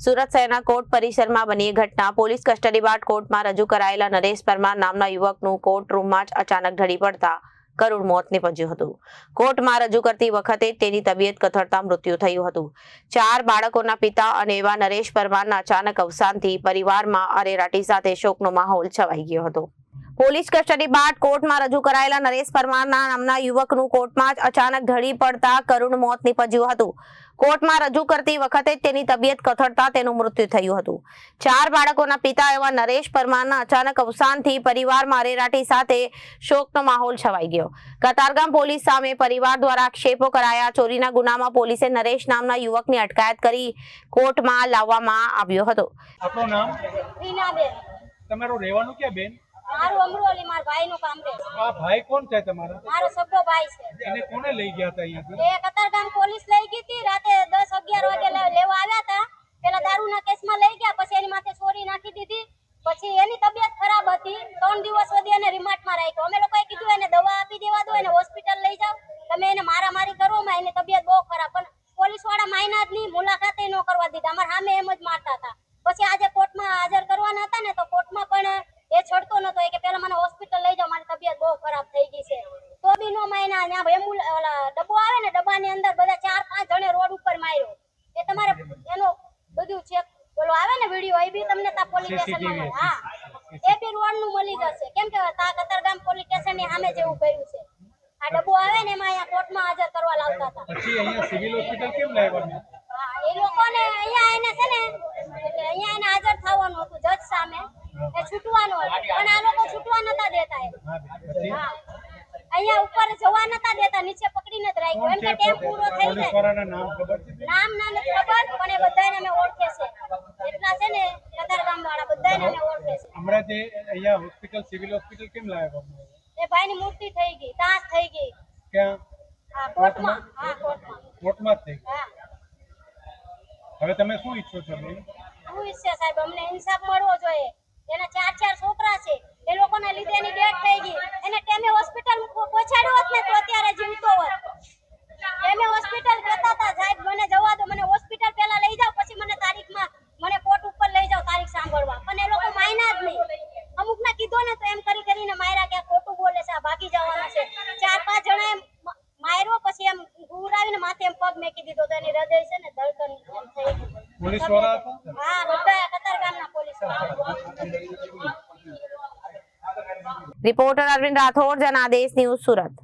સુરત શહેરના કોર્ટ પરિસરમાં બની ઘટના પોલીસ કસ્ટડી બાદ કોર્ટમાં રજૂ કરાયેલા નરેશ પરમાર નામના યુવકનું કોર્ટ રૂમમાં જ અચાનક ઢળી પડતા કરુણ મોત નીપજ્યું હતું। કોર્ટમાં રજૂ કરતી વખતે તેની તબિયત કથળતા મૃત્યુ થયું હતું। 4 બાળકોના પિતા અને એવા નરેશ પરમારના અચાનક અવસાનથી પરિવારમાં અરેરાટી સાથે શોકનો માહોલ છવાઈ ગયો હતો। પોલીસ કસ્ટડી બાદ કોર્ટમાં રજૂ કરાયેલા નરેશ પરમાર નામના યુવકનું કોર્ટમાં જ અચાનક ઢળી પડતા કરુણ મોત નીપજ્યું હતું। કોર્ટમાં રજૂ કરતી વખતે તેની તબિયત કથળતા તેનું મૃત્યુ થયું હતું। 4 બાળકોના પિતા એવા નરેશ પરમારના અચાનક અવસાનથી પરિવારમાં અરેરાટી સાથે શોકનો માહોલ છવાઈ ગયો। કતારગામ પોલીસ સામે પરિવાર દ્વારા આક્ષેપો કરાયા। ચોરીના ગુનામાં પોલીસે નરેશ નામના યુવકની અટકાયત કરી કોર્ટમાં લાવવામાં આવ્યો હતો। આપનું નામ? રીનાબેન। તમારું રહેવાનું ક્યાં બેન? મારું અમરોલી, મારા ભાઈનું કામ છે। આ ભાઈ કોણ છે તમારો? મારો સગો ભાઈ છે। એને કોને લઈ ગયા હતા અહીંયાથી? એ કતારગામ પોલીસ લઈ ગઈ હતી, રાતે 10-11 વાગે લેવા આવ્યા હતા। પેલા દારૂના કેસમાં લઈ ગયા, પછી એની માથે ચોરી નાખી દીધી। પછી એની તબિયત ખરાબ હતી, 3 દિવસ સુધી એને રિમાન્ડમાં રાખ્યો। અમે લોકોએ કીધું એને દવા આપી દેવા દો, એને હોસ્પિટલ લઈ જાઓ, તમે એને મારામારી કરો માં, એની તબિયત બહુ ખરાબ। પણ પોલીસ વાળા માયના જ નહીં, મુલાકાતે ન કરવા દીધા, અમારા સામે એમ જ મારતા હતા। પછી આજે કોર્ટમાં હાજર કરવાના હતા ને, તો કોર્ટમાં પણ એ છડતો નતો, કે પેલા મને હોસ્પિટલ લઈ જાઓ, મારી તબિયત બહુ ખરાબ થઈ ગઈ છે। તો બી નો માયના, ત્યાં ડબ્બો આવે ને, ડબ્બાની અંદર બધા 4-5 જણે રોડ ઉપર માર્યો। એ તમારે એનો બધું ચેક બોલો આવે ને વિડિયો, એ બી તમને તા પોલીસ સ્ટેશનમાં, હા એ બી રોડ નું મળી જશે, કેમ કે તા કતારગામ પોલીસ સ્ટેશન ની સામે જેવું કર્યું છે। આ ડબ્બો આવે ને એમાં અહીંયા કોર્ટમાં હાજર કરવા લાવતા હતા। પછી અહીંયા સિવિલ હોસ્પિટલ કેમ લાવ્યા? હા, એ લોકોને અહીંયા એને છે ને, એટલે અહીંયા એને હાજર થવાનું હતું જજ સામે, એ છૂટવાનું હતું, પણ આ લોકો છૂટવા નતા દેતા। હા, અહીંયા ઉપર જવા નતા દેતા, નીચે પકડીને જ રાખ્યો, એમ કે ટેમ પૂરો થઈ પોલીસ જાય। વાળાના નામ ખબર છે? નામ ના નથી ખબર, પણ એ બધાને અમે ઓળખે છે, એટલા છે ને કતારગામ વાળા બધાને અમે ઓળખે છે। હમણાં જે અહીંયા હોસ્પિટલ સિવિલ હોસ્પિટલ કેમ લાવ્યા? એ ભાઈની મૂર્તિ થઈ ગઈ, તાસ થઈ ગઈ। ક્યાં? હા, કોર્ટમાં। હા, કોર્ટમાં। કોર્ટમાં જ થઈ ગઈ? હા, હવે તમે શું ઈચ્છો છો બેન? શું ઈચ્છે સાહેબ, અમને ઇન્સાફ મળવો જોઈએ। એના 4 છોકરા છે, એ લોકોના લીધે એની ડેથ થઈ ગઈ। એને ટેમે હોસ્પિટલ પહોંચાડ્યો હોત ને તો અત્યારે જીવતો હોત। ટેમે હોસ્પિટલ કહેતા હતા, સાહેબ મને જવા દો, મને હોસ્પિટલ પહેલા લઈ જાઓ, પછી મને તારીખમાં મને કોર્ટ ઉપર લઈ જાઓ તારીખ સાંભળવા, પણ એ લોકો માયના જ નહીં। અમુકને કીધો ને તો એમ કરીને માર્યા કે આ ખોટું બોલે છે, આ ભાગી જવાના છે। 4-5 જણાએ માર્યો, પછી એમ ગુરાવીને માથે એમ પગ મેકી દીધો, તો એની હૃદય છે ને ધડકન એમ થઈ ગઈ। પોલીસ વાળા હતા? હા, બધા કતારગામના પોલીસ વાળા। Reporter Arvind Rathod, Janadesh News, Surat.